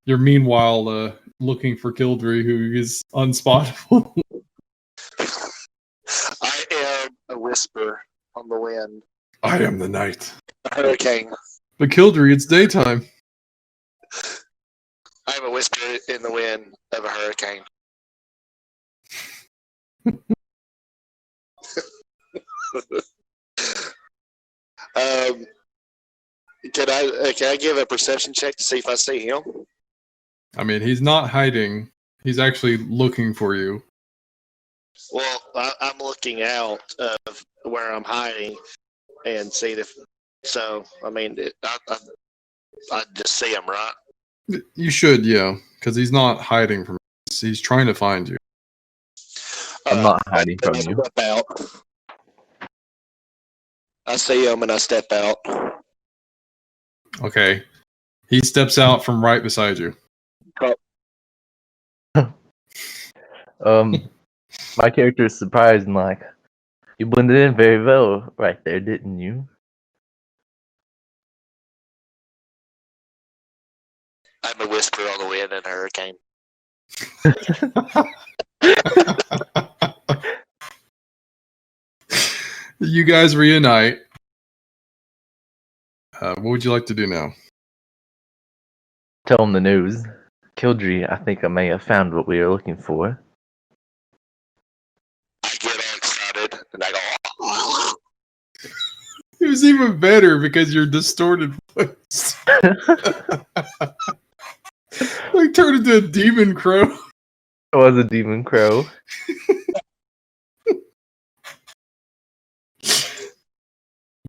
You're meanwhile looking for Kildry, who is unspottable. I am a whisper on the wind. I am the night. A hurricane. But Kildry, it's daytime. I am a whisper in the wind of a hurricane. Can I give a perception check to see if I see him? I mean, he's not hiding. He's actually looking for you. Well, I'm looking out of where I'm hiding and see if. So, I mean, I just see him, right? You should, yeah, because he's not hiding from us. He's trying to find you. I'm not hiding from you. Step out. I see him and I step out. Okay. He steps out from right beside you. My character is surprised and like, you blended in very well right there, didn't you? I'm a whisper on the wind and a hurricane. You guys reunite. What would you like to do now? Tell him the news. Kildry, I think I may have found what we were looking for. I get all excited and I go. It was even better because your distorted voice. Like turned into a demon crow. It was a demon crow.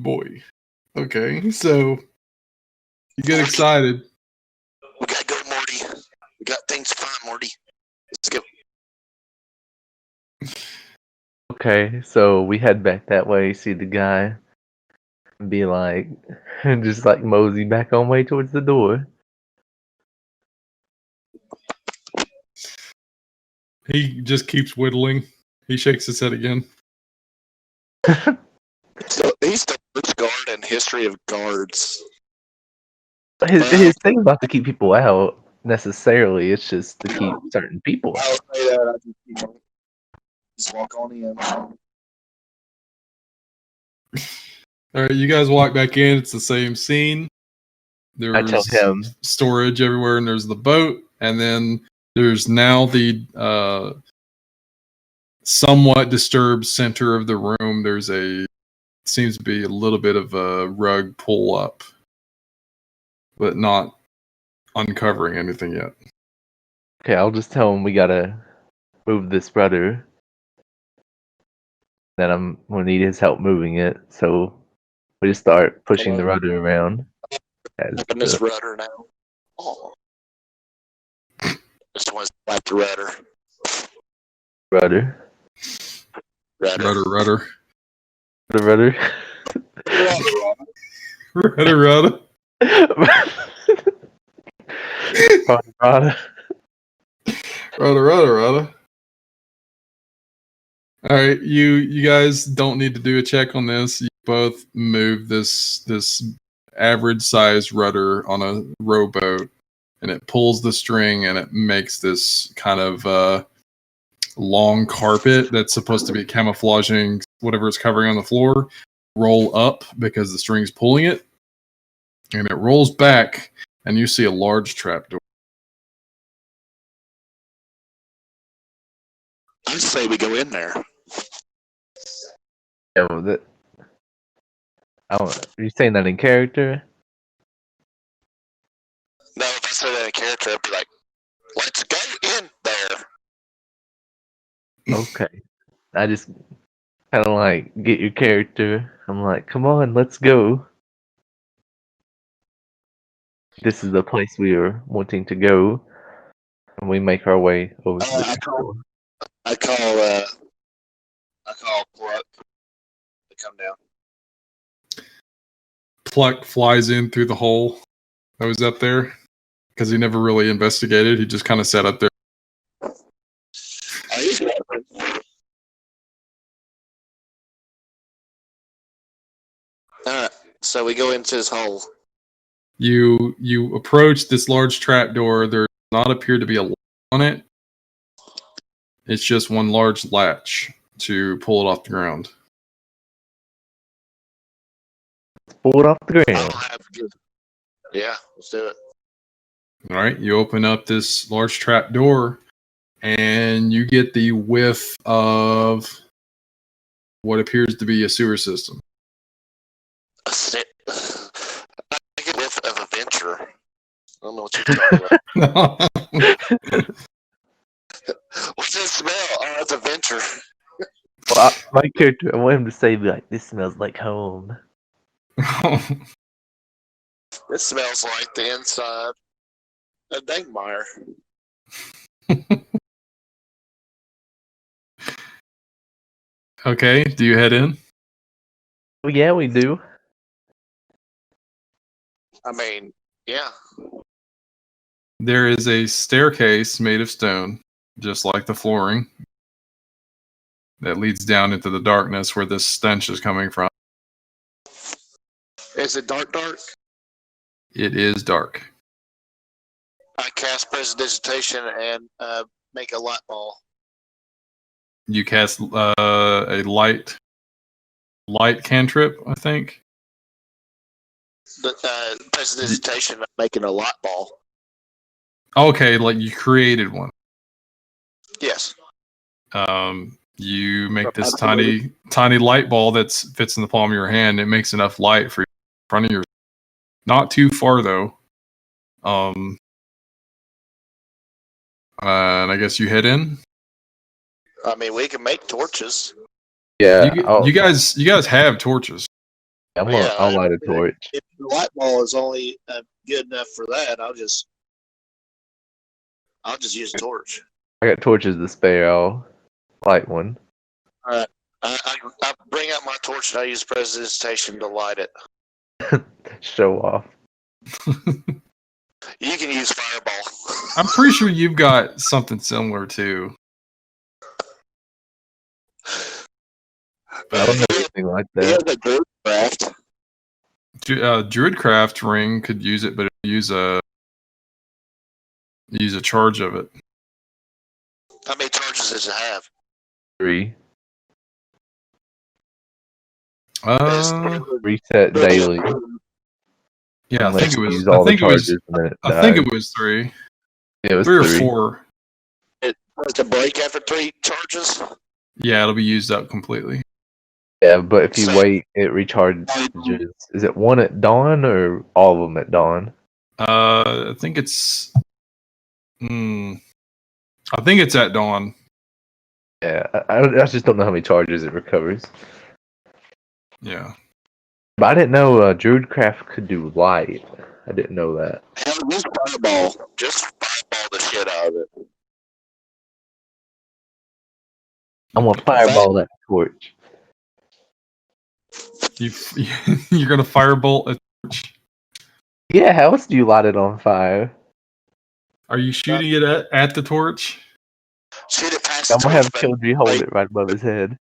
Boy. Okay, so you get excited. We gotta go, Morty. We got things to find, Morty. Let's go. Okay, so we head back that way, see the guy, and be like, and just like mosey back on way towards the door. He just keeps whittling. He shakes his head again. He's the first guard in history of guards. His thing's not to keep people out necessarily. It's just to keep certain people out. I'll say that. I just walk on in. All right, you guys walk back in. It's the same scene. There's I tell him storage everywhere, and there's the boat, and then there's now the somewhat disturbed center of the room. There's seems to be a little bit of a rug pull up, but not uncovering anything yet. Okay, I'll just tell him we gotta move this rudder. Then I'm gonna need his help moving it, so we just start pushing the rudder around. Open this rudder now. Oh. Just want to slap the rudder. Rudder. Rudder. The rudder. Rudder. Rudder. All right, you guys don't need to do a check on this. You both move this average size rudder on a rowboat, and it pulls the string, and it makes this kind of long carpet that's supposed to be camouflaging whatever it's covering on the floor roll up because the string's pulling it, and it rolls back, and you see a large trapdoor. I say we go in there. Yeah, are you saying that in character? No, if I say that in character, I'd be like, let's go in there. Okay. I just kind of like get your character. I'm like, come on, let's go. This is the place we were wanting to go. And we make our way over to the door. I call Pluck to come down. Pluck flies in through the hole that was up there because he never really investigated. He just kind of sat up there. I Alright, so we go into this hole. You approach this large trapdoor. There does not appear to be a lock on it. It's just one large latch to pull it off the ground. Pull it off the I ground. don't have good. Yeah, let's do it. All right, you open up this large trap door, and you get the whiff of what appears to be a sewer system. I get a whiff of adventure. I don't know what you're talking about. What's that smell? Oh, it's adventure. Well, my character, I want him to say, like, this smells like home. It smells like the inside of Dangmire. Okay, do you head in? Well, yeah, we do. I mean, yeah. There is a staircase made of stone, just like the flooring, that leads down into the darkness where this stench is coming from. Is it dark? It is dark. I cast Prestidigitation and make a light ball. You cast a light cantrip, I think. The Prestidigitation, making a light ball. Okay, like you created one. Yes. You make this tiny light ball that fits in the palm of your hand. It makes enough light for you in front of your. Not too far though. And I guess you head in. I mean, we can make torches. Yeah, you guys have torches. I'll light a torch. If the light ball is only good enough for that, I'll just use a torch. I got torches to spare. I'll light one. All right. I bring out my torch and I use Prestidigitation to light it. Show off. You can use Fireball. I'm pretty sure you've got something similar too. I don't know anything like He has that. a Druid craft. Druidcraft ring could use it, but use a charge of it. How many charges does it have? 3. Yeah, Reset daily. I think it was. Use all the charges and then it I think dies. it was 3. It was 3 or 3. 4. It has to break after 3 charges? Yeah, it'll be used up completely. Yeah, but if you So- wait, it recharges. Is it one at dawn or all of them at dawn? I think it's. I think it's at dawn. Yeah, I just don't know how many charges it recovers. Yeah. But I didn't know Druidcraft could do light. I didn't know that. Hell, use Fireball. Just Fireball the shit out of it. I'm gonna fireball that torch. You're gonna firebolt a torch. Yeah, how else do you light it on fire? Are you shooting it at the torch? Shoot it past I'm the gonna have torch, Kildry hold it right above his head.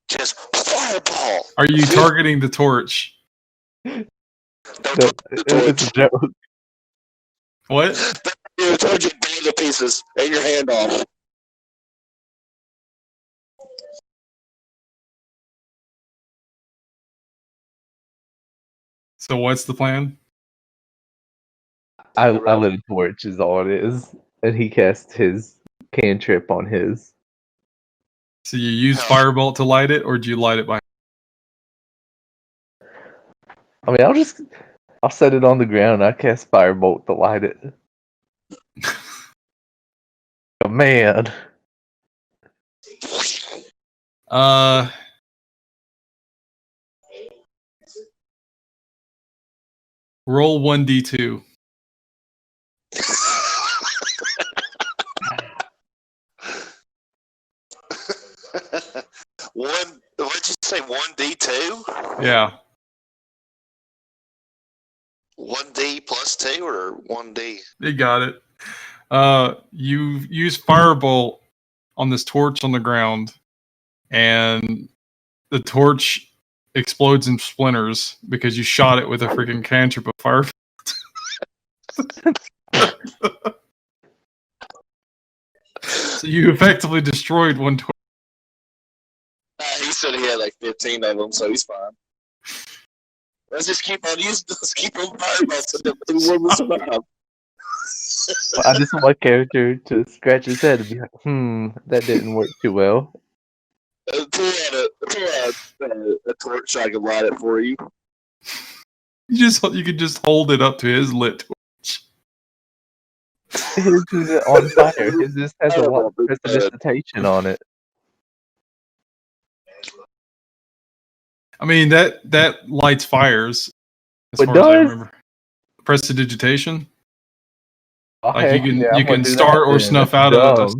just Fireball. Are you targeting the torch? Don't No, touch the it's a torch. joke. What? The torch is blown to pieces and your hand off. So what's the plan? I lit a torch is all it is. And he cast his cantrip on his. So you use No. firebolt to light it, or do you light it by? I mean, I'll set it on the ground. I cast firebolt to light it. Oh, man. Roll 1d2. What'd you say? 1d2? Yeah. 1d plus 2 or 1d? You got it. You use firebolt on this torch on the ground, and the torch explodes in splinters because you shot it with a freaking cantrip of fire. So you effectively destroyed one torch. He said he had like 15 of them, so he's fine. Let's just keep on using. Let's keep on fireballs until one will survive. I just want my character to scratch his head and be like, that didn't work too well. Pull out a torch so I can light it for you. You could just hold it up to his lit torch. His is on fire. His just has a lot of precipitation on it. I mean that lights fires. As It far as I does? remember. Prestidigitation. Oh, Like heck, you can start or snuff out of it.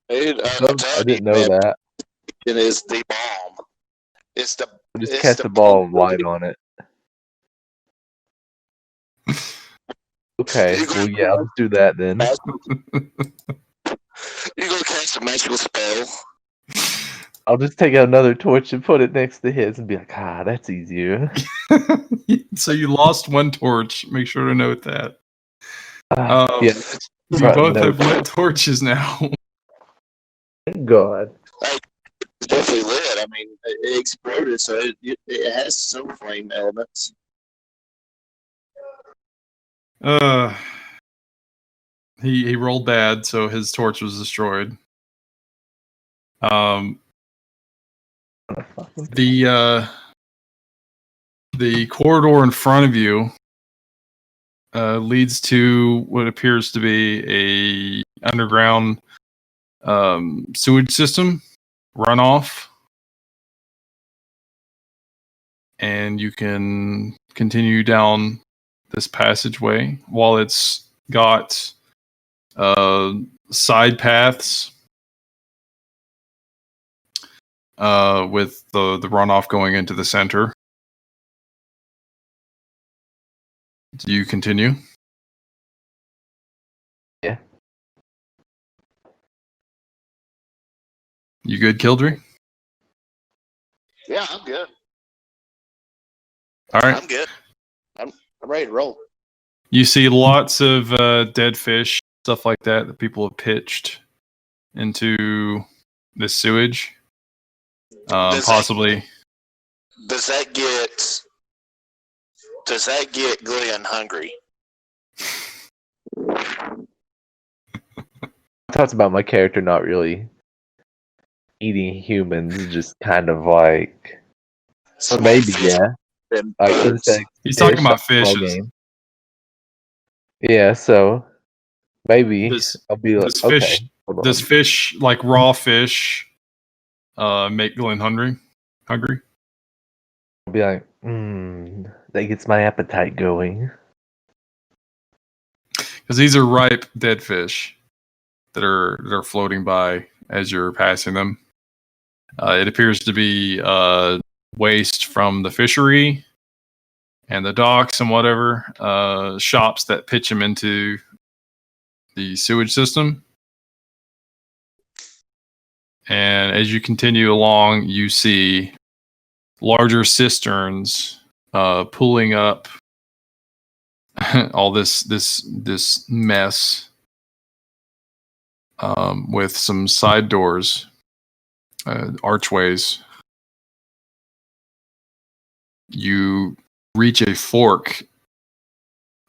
Dude, I didn't know that. It is the bomb. It's the. Just cast a ball of light on it. Okay, well, yeah, I'll do that then. You're gonna cast a magical spell. I'll just take out another torch and put it next to his and be like, that's easier. So you lost one torch. Make sure to note that. Yeah, you both have lit torches now. Thank God. It's definitely lit. I mean, it exploded, so it has some flame elements. He rolled bad, so his torch was destroyed. The corridor in front of you leads to what appears to be a underground sewage system runoff, and you can continue down this passageway while it's got side paths with the runoff going into the center. Do you continue? Yeah. You good, Kildry? Yeah, I'm good. All right. I'm good. I'm ready to roll. You see lots of dead fish, stuff like that people have pitched into the sewage. Possibly. Does that get Glenn hungry? I talked about my character not really eating humans, just kind of like, or maybe yeah. Like he's talking about fishes. Yeah, so maybe I'll be like, Does fish, like raw fish, make Glenn hungry? I'll be like, that gets my appetite going. Because these are ripe dead fish that are floating by as you're passing them. It appears to be waste from the fishery and the docks and whatever, shops that pitch them into the sewage system. And as you continue along, you see larger cisterns pulling up all this mess with some side doors, archways. You reach a fork,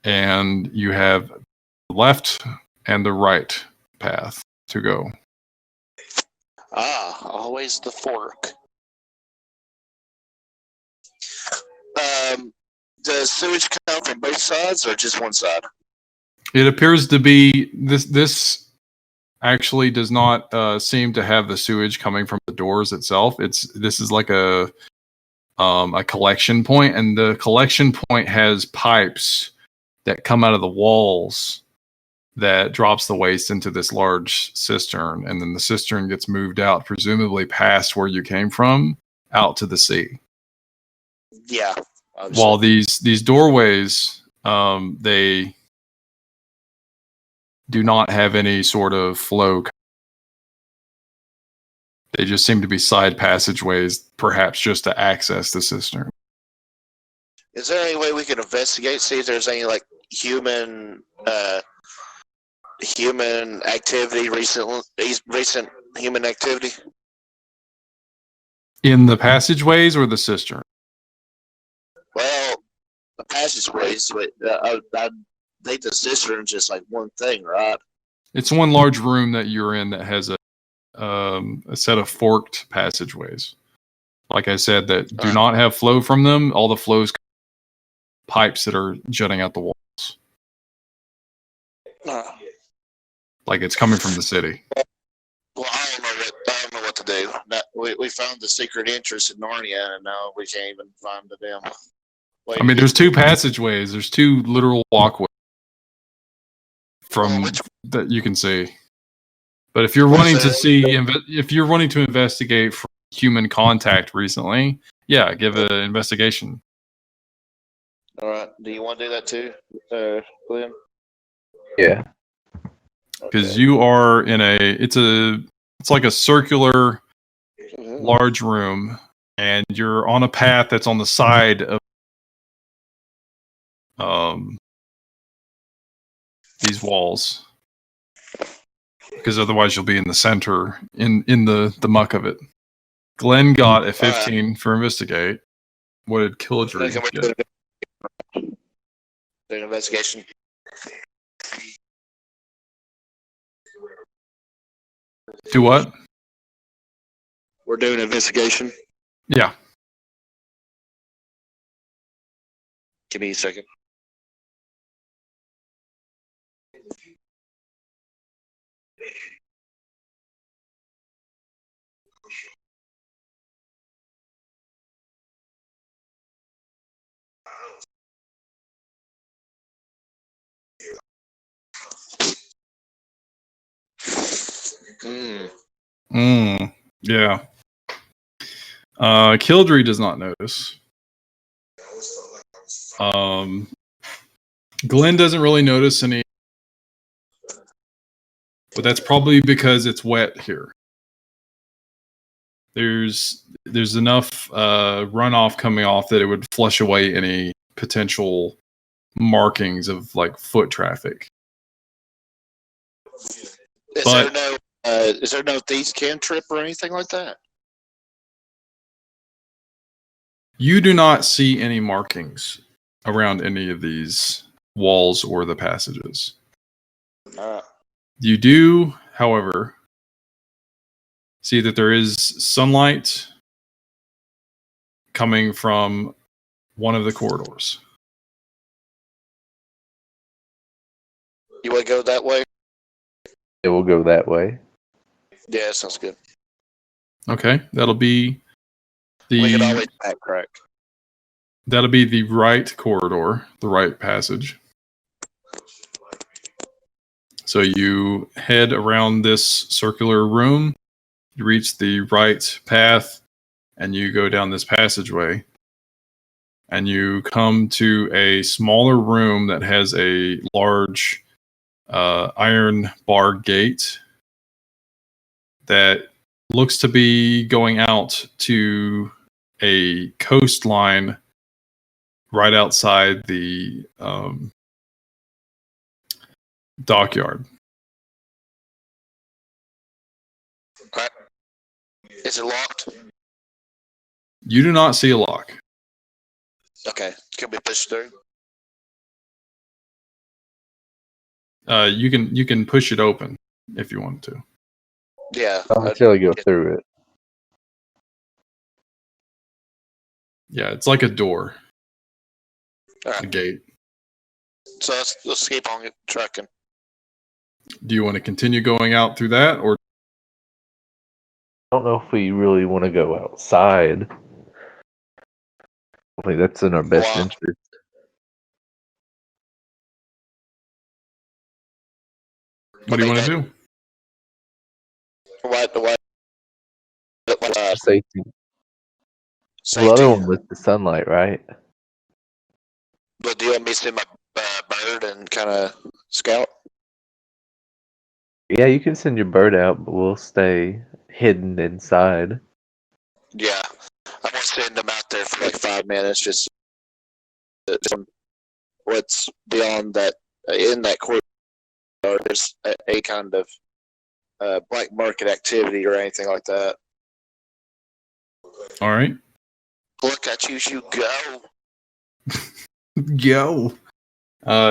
and you have the left and the right path to go. Always the fork. Does sewage come from both sides or just one side? It appears to be this actually does not seem to have the sewage coming from the doors itself. This is like a collection point, and the collection point has pipes that come out of the walls that drops the waste into this large cistern, and then the cistern gets moved out, presumably past where you came from, out to the sea. Yeah. While these doorways, they do not have any sort of flow. They just seem to be side passageways, perhaps just to access the cistern. Is there any way we can investigate, see if there's any like human activity, recent human activity? In the passageways or the cistern? Well, the passageways, but I think the cistern's just like one thing, right? It's one large room that you're in that has a set of forked passageways. Like I said, that do not have flow from them. All the flows pipes that are jutting out the walls. Like it's coming from the city. Well, I don't know what to do. We found the secret entrance in Narnia, and now we can't even find the damn. I mean, there's two passageways. There's two literal walkways from that you can see. But if you're wanting to see, if you're wanting to investigate for human contact recently, yeah, give an investigation. All right. Do you want to do that too, Glenn? Yeah. Because you are in it's like a circular large room, and you're on a path that's on the side of these walls. Because otherwise you'll be in the center, in the muck of it. Glenn got a 15 for investigate. What did Kildry get? The investigation. Do what? We're doing investigation. Yeah. Give me a second. Yeah. Kildry does not notice. Glenn doesn't really notice any, but that's probably because it's wet here. There's enough runoff coming off that it would flush away any potential markings of like foot traffic. Is there no thieves cantrip or anything like that? You do not see any markings around any of these walls or the passages. You do, however, see that there is sunlight coming from one of the corridors. You want to go that way? It will go that way. Yeah, sounds good. Okay, that'll be we can always backtrack. That'll be the right corridor, the right passage. So you head around this circular room, you reach the right path, and you go down this passageway. And you come to a smaller room that has a large iron bar gate that looks to be going out to a coastline right outside the dockyard. Right. Is it locked? You do not see a lock. Okay. Can we push through? You can push it open if you want to. Yeah. Until you go through it. Yeah, it's like a door. Right. A gate. So let's keep on trucking. Do you want to continue going out through that, or? I don't know if we really want to go outside. I think that's in our best interest. What do you want to do? What? Safety. Well, the other one was the sunlight, right? But do you want me to send my bird and kind of scout? Yeah, you can send your bird out, but we'll stay hidden inside. Yeah. I'm gonna send them out there for like 5 minutes, just what's beyond that in that corridor. There's a kind of black market activity or anything like that. All right. Look, I choose you. Go. Go.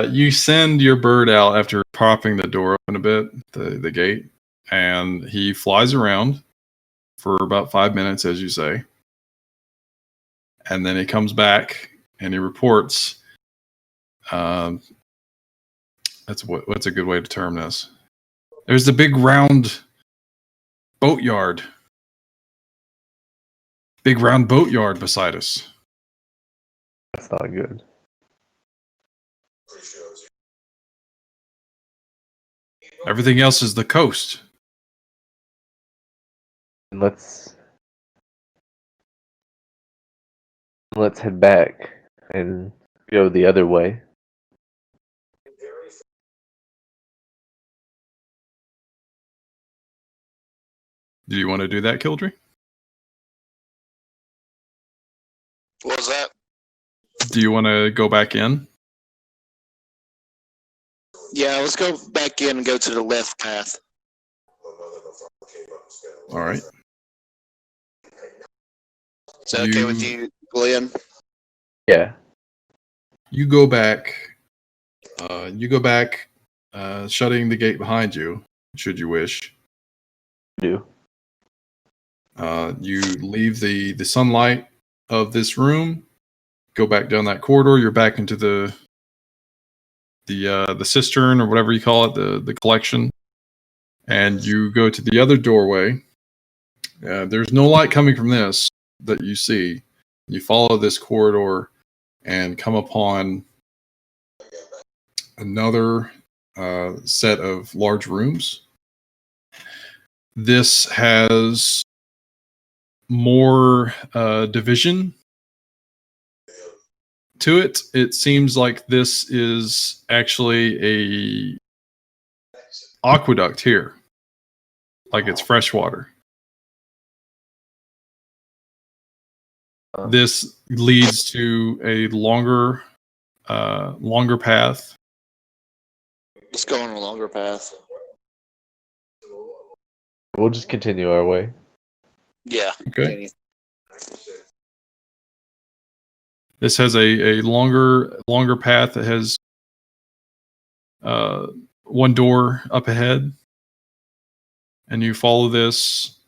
You send your bird out after propping the door open a bit, the gate, and he flies around for about 5 minutes, as you say. And then he comes back and he reports. What's a good way to term this? There's the big round boatyard. Big round boatyard beside us. That's not good. Everything else is the coast. And let's head back and go the other way. Do you want to do that, Kildry? What was that? Do you want to go back in? Yeah, let's go back in and go to the left path. All right. Is that okay with you, Glenn? Yeah. You go back. Shutting the gate behind you, should you wish. Do. You leave the sunlight of this room, go back down that corridor. You're back into the cistern or whatever you call it, the collection, and you go to the other doorway. There's no light coming from this that you see. You follow this corridor and come upon another set of large rooms. This has more division to it. It seems like this is actually a aqueduct here, like it's fresh water. This leads to a longer path. Let's go on a longer path. We'll just continue our way. Yeah. Okay. This has a longer path that has one door up ahead, and you follow this,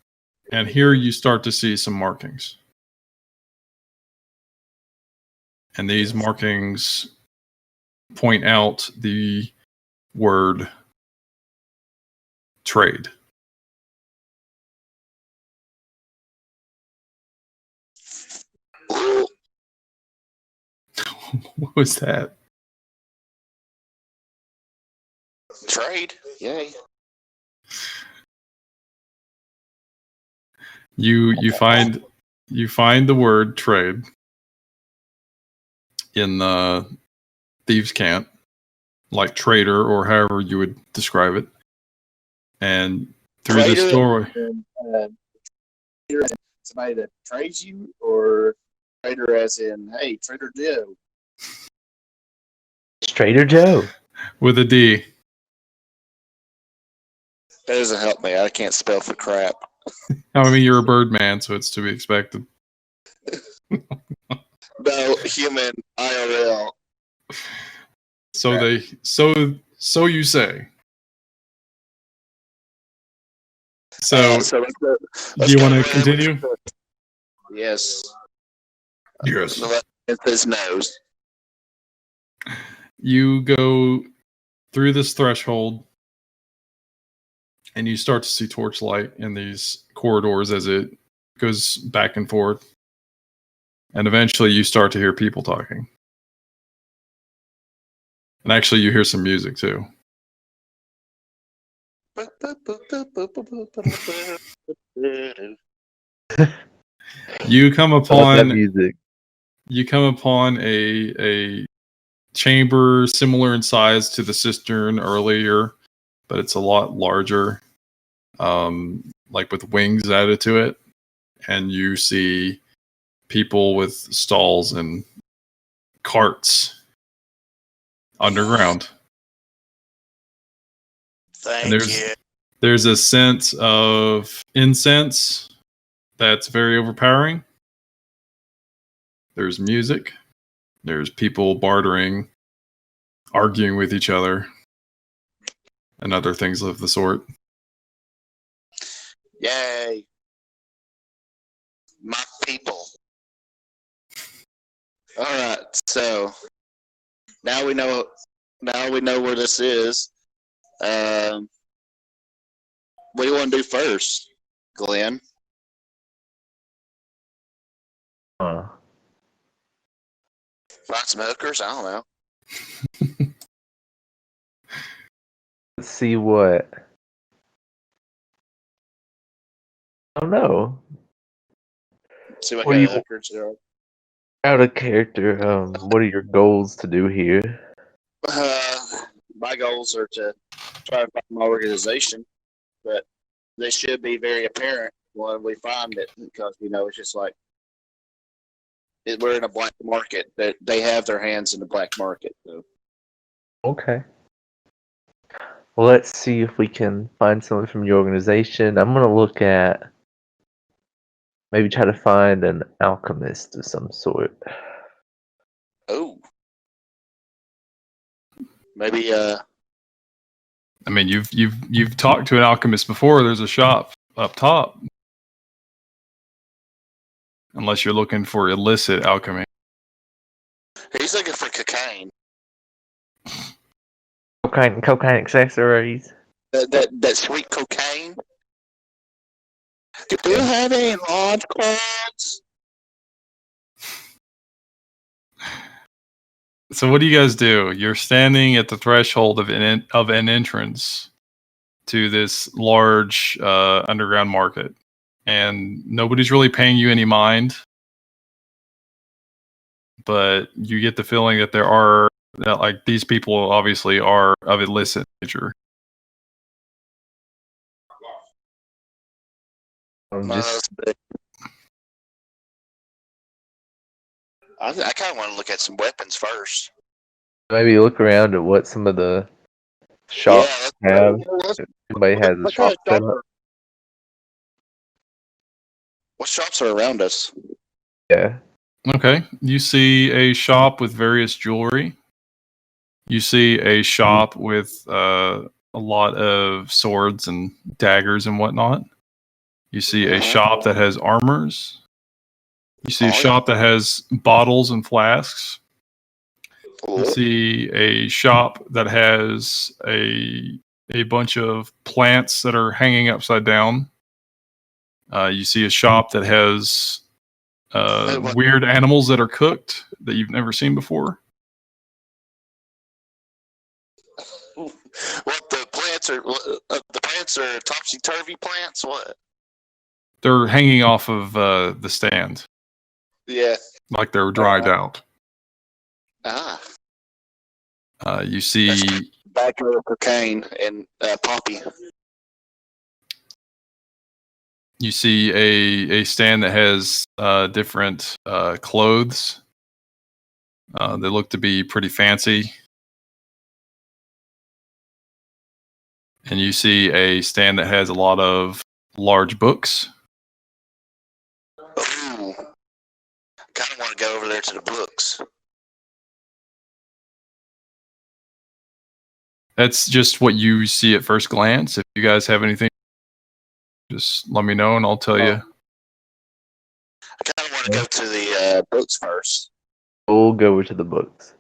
and here you start to see some markings. And these markings point out the word trade. What was that? Trade. Yay. You find the word trade in the thieves' cant, like trader or however you would describe it, and through this doorway. Somebody that trades you, or trader as in, hey, Trader Joe. Trader Joe. With a D. That doesn't help me. I can't spell for crap. I mean, you're a bird man, so it's to be expected. No, human IRL. So you say. So do you want to continue? Yes. Yes. The left hand says nose. You go through this threshold, and you start to see torchlight in these corridors as it goes back and forth. And eventually you start to hear people talking. And actually you hear some music too. You come upon music. You come upon a chamber similar in size to the cistern earlier, but it's a lot larger, like with wings added to it. And you see people with stalls and carts underground. Thank you. There's a sense of incense that's very overpowering. There's music. There's people bartering, arguing with each other, and other things of the sort. Yay. My people. All right, so now we know where this is. What do you want to do first, Glenn? Uh, Find some hookers? I don't know. let's see what. I don't know. See what What kind do of you- hookers there are. Out of character, what are your goals to do here? My goals are to try to find my organization, but they should be very apparent when we find it, because it's just like we're in a black market. That they have their hands in the black market. So. Okay. Well, let's see if we can find someone from your organization. I'm gonna look at maybe try to find an alchemist of some sort. Oh, maybe. I mean, you've talked to an alchemist before. There's a shop up top. Unless you're looking for illicit alchemy. He's looking for cocaine. Cocaine accessories. That sweet cocaine. Do you have any launch cards? So what do you guys do? You're standing at the threshold of an entrance to this large underground market, and nobody's really paying you any mind. But you get the feeling that like these people obviously are of illicit nature. I kind of want to look at some weapons first. Maybe look around at what some of the shops have. Everybody has a shop set up. What shops are around us? Yeah. Okay. You see a shop with various jewelry. You see a shop with a lot of swords and daggers and whatnot. You see a shop that has armors. You see a shop that has bottles and flasks. You see a shop that has a bunch of plants that are hanging upside down. You see a shop that has weird animals that are cooked that you've never seen before. What the plants are? The plants are topsy turvy plants. What? They're hanging off of the stand. Yeah. Like they're dried out. You see Backer of cocaine and poppy. You see a stand that has different clothes. They look to be pretty fancy. And you see a stand that has a lot of large books. Ooh. I kind of want to go over there to the books. That's just what you see at first glance. If you guys have anything, just let me know and I'll tell you. I kind of want to go to the books first. We'll go over to the books.